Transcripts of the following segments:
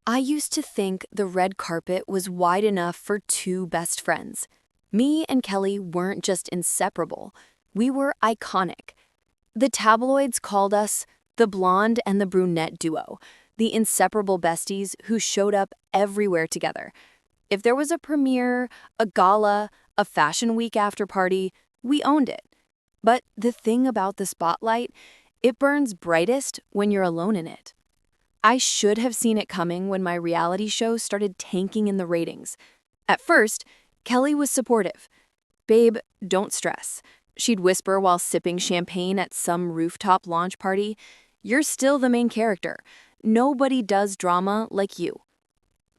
I used to think the red carpet was wide enough for two best friends. Me and Kelly weren't just inseparable, we were iconic. The tabloids called us the blonde and the brunette duo, the inseparable besties who showed up everywhere together. If there was a premiere, a gala, a fashion week after party, we owned it. But the thing about the spotlight, it burns brightest when you're alone in it. I should have seen it coming when my reality show started tanking in the ratings. At first, Kelly was supportive. "Babe, don't stress," she'd whisper while sipping champagne at some rooftop launch party. "You're still the main character. Nobody does drama like you."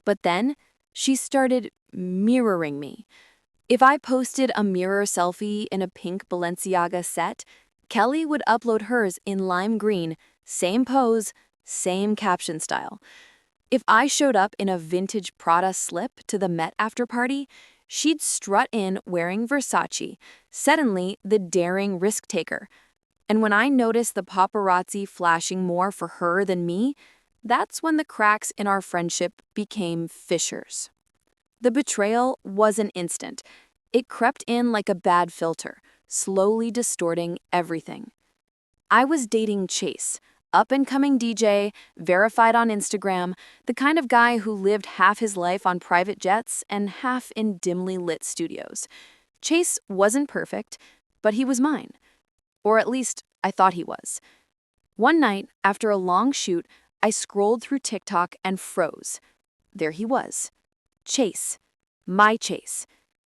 But then, she started mirroring me. If I posted a mirror selfie in a pink Balenciaga set, Kelly would upload hers in lime green, same pose, same caption style. If I showed up in a vintage Prada slip to the Met after party, she'd strut in wearing Versace, suddenly the daring risk taker. And when I noticed the paparazzi flashing more for her than me, that's when the cracks in our friendship became fissures. The betrayal wasn't instant. It crept in like a bad filter, slowly distorting everything. I was dating Chase, up-and-coming DJ, verified on Instagram, the kind of guy who lived half his life on private jets and half in dimly lit studios. Chase wasn't perfect, but he was mine. Or at least, I thought he was. One night, after a long shoot, I scrolled through TikTok and froze. There he was. Chase. My Chase.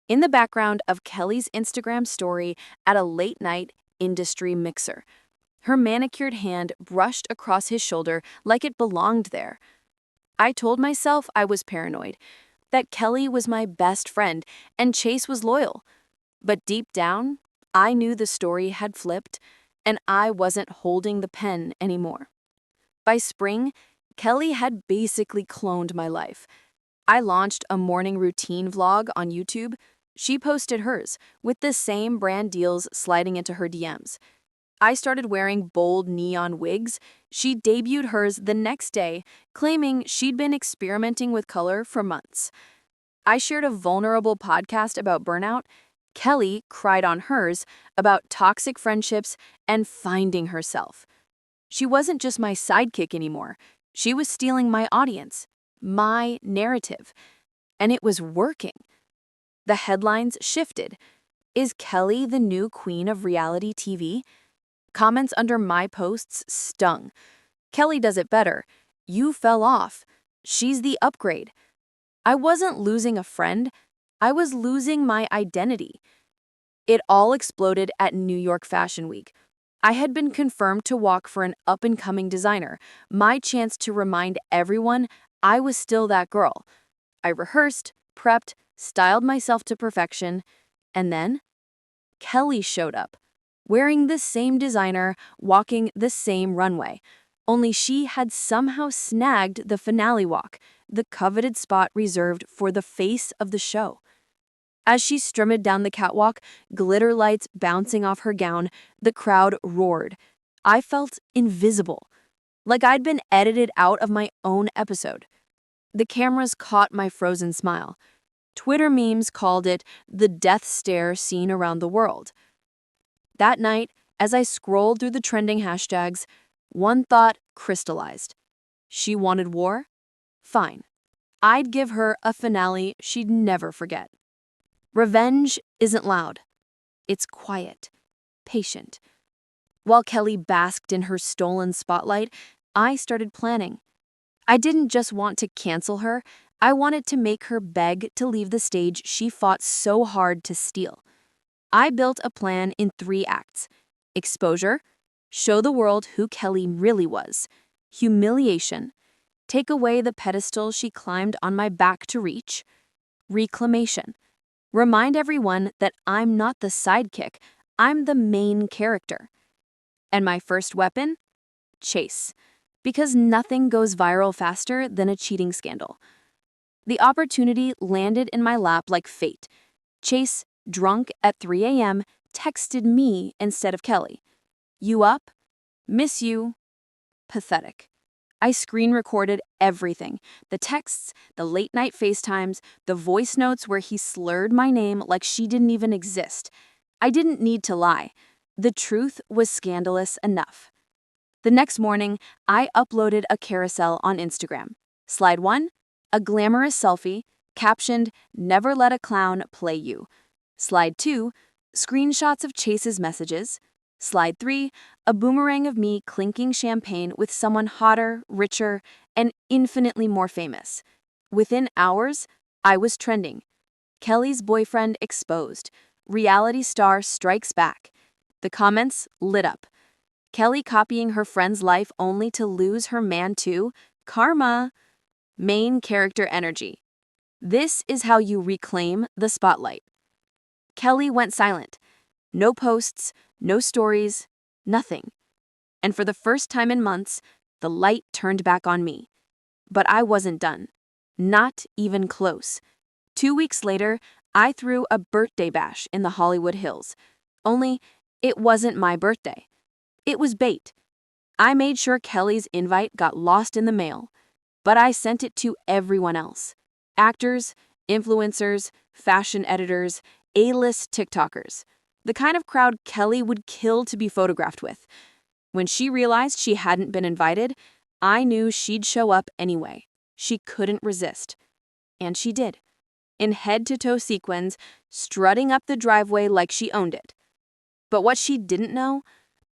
In the background of Kelly's Instagram story at a late-night industry mixer. Her manicured hand brushed across his shoulder like it belonged there. I told myself I was paranoid, that Kelly was my best friend and Chase was loyal. But deep down, I knew the story had flipped, and I wasn't holding the pen anymore. By spring, Kelly had basically cloned my life. I launched a morning routine vlog on YouTube. She posted hers, with the same brand deals sliding into her DMs. I started wearing bold neon wigs. She debuted hers the next day, claiming she'd been experimenting with color for months. I shared a vulnerable podcast about burnout. Kelly cried on hers about toxic friendships and finding herself. She wasn't just my sidekick anymore. She was stealing my audience, my narrative. And it was working. The headlines shifted. Is Kelly the new queen of reality TV? Comments under my posts stung. "Kelly does it better. You fell off. She's the upgrade." I wasn't losing a friend. I was losing my identity. It all exploded at New York Fashion Week. I had been confirmed to walk for an up-and-coming designer, my chance to remind everyone I was still that girl. I rehearsed, prepped, styled myself to perfection, and then Kelly showed up, wearing the same designer, walking the same runway. Only she had somehow snagged the finale walk, the coveted spot reserved for the face of the show. As she strummed down the catwalk, glitter lights bouncing off her gown, the crowd roared. I felt invisible, like I'd been edited out of my own episode. The cameras caught my frozen smile. Twitter memes called it the death stare seen around the world. That night, as I scrolled through the trending hashtags, one thought crystallized. She wanted war? Fine. I'd give her a finale she'd never forget. Revenge isn't loud. It's quiet, patient. While Kelly basked in her stolen spotlight, I started planning. I didn't just want to cancel her, I wanted to make her beg to leave the stage she fought so hard to steal. I built a plan in 3 acts. Exposure, show the world who Kelly really was. Humiliation, take away the pedestal she climbed on my back to reach. Reclamation, remind everyone that I'm not the sidekick, I'm the main character. And my first weapon? Chase. Because nothing goes viral faster than a cheating scandal. The opportunity landed in my lap like fate. Chase, drunk at 3 a.m., texted me instead of Kelly. "You up? Miss you." Pathetic. I screen recorded everything: the texts, the late night FaceTimes, the voice notes where he slurred my name like she didn't even exist. I didn't need to lie. The truth was scandalous enough. The next morning, I uploaded a carousel on Instagram. Slide 1, a glamorous selfie, captioned, "Never let a clown play you." Slide 2, screenshots of Chase's messages. Slide 3, a boomerang of me clinking champagne with someone hotter, richer, and infinitely more famous. Within hours, I was trending. Kelly's boyfriend exposed. Reality star strikes back. The comments lit up. Kelly copying her friend's life only to lose her man too? Karma. Main character energy. This is how you reclaim the spotlight. Kelly went silent. No posts, no stories, nothing. And for the first time in months, the light turned back on me. But I wasn't done. Not even close. 2 weeks later, I threw a birthday bash in the Hollywood Hills. Only, it wasn't my birthday. It was bait. I made sure Kelly's invite got lost in the mail. But I sent it to everyone else. Actors, influencers, fashion editors, A-list TikTokers. The kind of crowd Kelly would kill to be photographed with. When she realized she hadn't been invited, I knew she'd show up anyway. She couldn't resist. And she did. In head-to-toe sequins, strutting up the driveway like she owned it. But what she didn't know,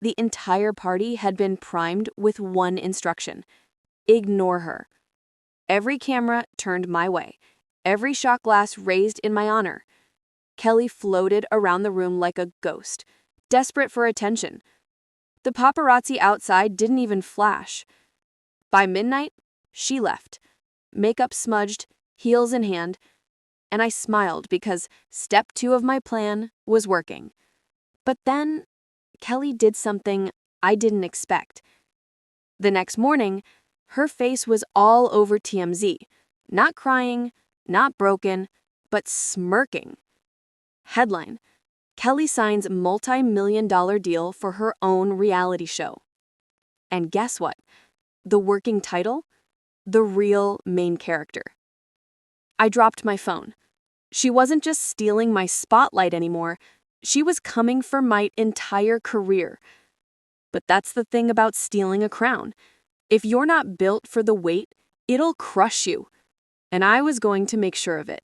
the entire party had been primed with one instruction: ignore her. Every camera turned my way, every shot glass raised in my honor. Kelly floated around the room like a ghost, desperate for attention. The paparazzi outside didn't even flash. By midnight, she left, makeup smudged, heels in hand, and I smiled because step 2 of my plan was working. But then, Kelly did something I didn't expect. The next morning, her face was all over TMZ, not crying, not broken, but smirking. Headline: Kelly signs multi-million-dollar deal for her own reality show. And guess what? The working title? The real main character. I dropped my phone. She wasn't just stealing my spotlight anymore. She was coming for my entire career. But that's the thing about stealing a crown. If you're not built for the weight, it'll crush you. And I was going to make sure of it.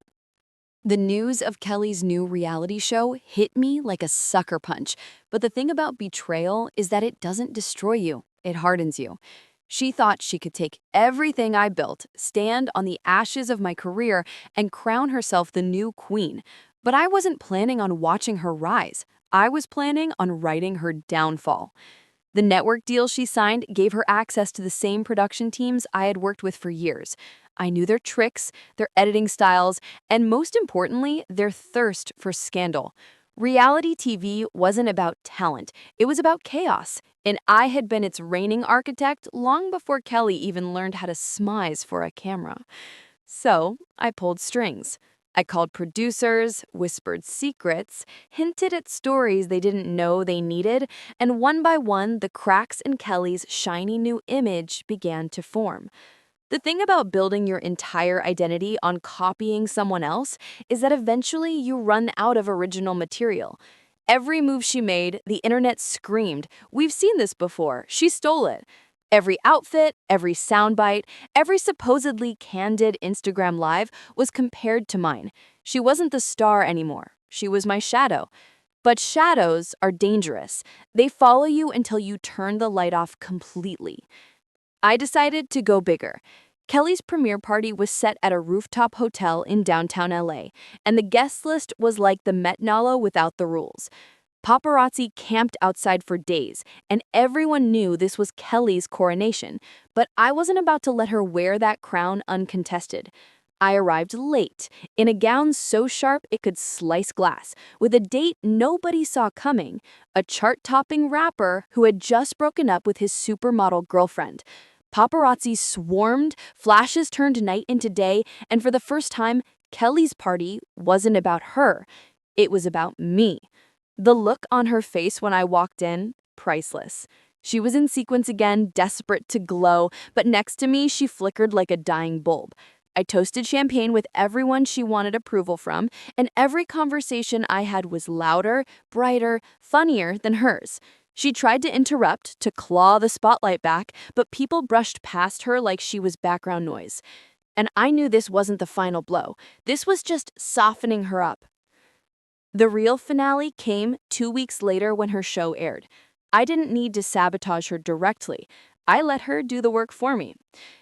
The news of Kelly's new reality show hit me like a sucker punch. But the thing about Betrayal is that it doesn't destroy you, it hardens you. She thought she could take everything I built, stand on the ashes of my career, and crown herself the new queen. But I wasn't planning on watching her rise. I was planning on writing her downfall. The network deal she signed gave her access to the same production teams I had worked with for years. I knew their tricks, their editing styles, and most importantly, their thirst for scandal. Reality TV wasn't about talent, it was about chaos, and I had been its reigning architect long before Kelly even learned how to smize for a camera. So, I pulled strings. I called producers, whispered secrets, hinted at stories they didn't know they needed, and one by one, the cracks in Kelly's shiny new image began to form. The thing about building your entire identity on copying someone else is that eventually you run out of original material. Every move she made, the internet screamed, "We've seen this before, she stole it." Every outfit, every soundbite, every supposedly candid Instagram live was compared to mine. She wasn't the star anymore. She was my shadow. But shadows are dangerous. They follow you until you turn the light off completely. I decided to go bigger. Kelly's premiere party was set at a rooftop hotel in downtown LA, and the guest list was like the Met Gala without the rules. Paparazzi camped outside for days, and everyone knew this was Kelly's coronation, but I wasn't about to let her wear that crown uncontested. I arrived late, in a gown so sharp it could slice glass, with a date nobody saw coming, a chart-topping rapper who had just broken up with his supermodel girlfriend. Paparazzi swarmed, flashes turned night into day, and for the first time, Kelly's party wasn't about her. It was about me. The look on her face when I walked in, priceless. She was in sequence again, desperate to glow, but next to me, she flickered like a dying bulb. I toasted champagne with everyone she wanted approval from, and every conversation I had was louder, brighter, funnier than hers. She tried to interrupt, to claw the spotlight back, but people brushed past her like she was background noise. And I knew this wasn't the final blow. This was just softening her up. The real finale came 2 weeks later when her show aired. I didn't need to sabotage her directly. I let her do the work for me.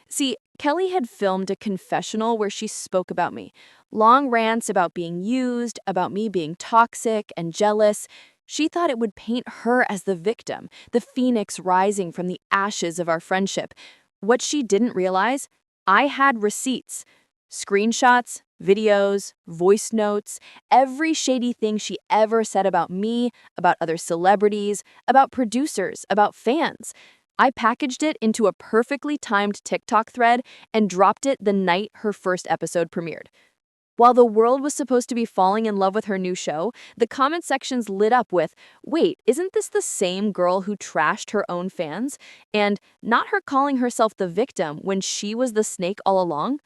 See, Kelly had filmed a confessional where she spoke about me. Long rants about being used, about me being toxic and jealous. She thought it would paint her as the victim, the phoenix rising from the ashes of our friendship. What she didn't realize, I had receipts, screenshots, videos, voice notes, every shady thing she ever said about me, about other celebrities, about producers, about fans. I packaged it into a perfectly timed TikTok thread and dropped it the night her first episode premiered. While the world was supposed to be falling in love with her new show, the comment sections lit up with, "Wait, isn't this the same girl who trashed her own fans?" And not her calling herself the victim when she was the snake all along.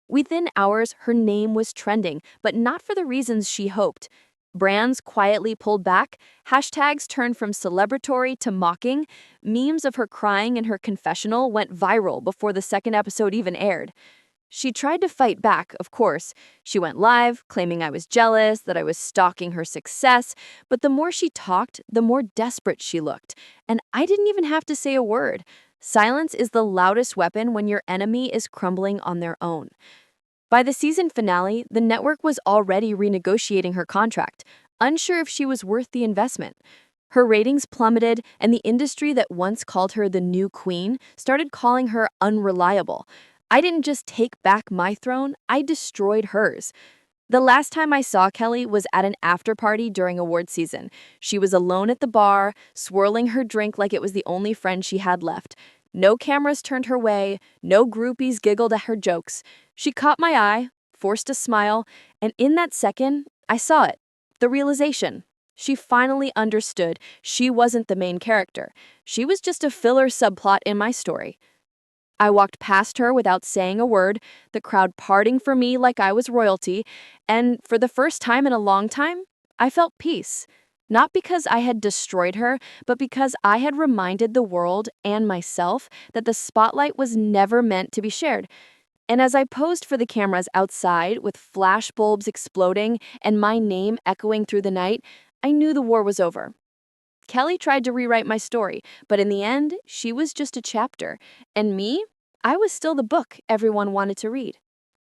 Within hours, her name was trending, but not for the reasons she hoped. Brands quietly pulled back, hashtags turned from celebratory to mocking, memes of her crying in her confessional went viral before the second episode even aired. She tried to fight back, of course. She went live, claiming I was jealous, that I was stalking her success, but the more she talked, the more desperate she looked. And I didn't even have to say a word. Silence is the loudest weapon when your enemy is crumbling on their own. By the season finale, the network was already renegotiating her contract, unsure if she was worth the investment. Her ratings plummeted, and the industry that once called her the new queen started calling her unreliable. I didn't just take back my throne, I destroyed hers. The last time I saw Kelly was at an after party during award season. She was alone at the bar, swirling her drink like it was the only friend she had left. No cameras turned her way, no groupies giggled at her jokes. She caught my eye, forced a smile, and in that second, I saw it. The realization. She finally understood she wasn't the main character. She was just a filler subplot in my story. I walked past her without saying a word, the crowd parting for me like I was royalty, and for the first time in a long time, I felt peace. Not because I had destroyed her, but because I had reminded the world and myself that the spotlight was never meant to be shared. And as I posed for the cameras outside with flash bulbs exploding and my name echoing through the night, I knew the war was over. Kelly tried to rewrite my story, but in the end, she was just a chapter. And me? I was still the book everyone wanted to read.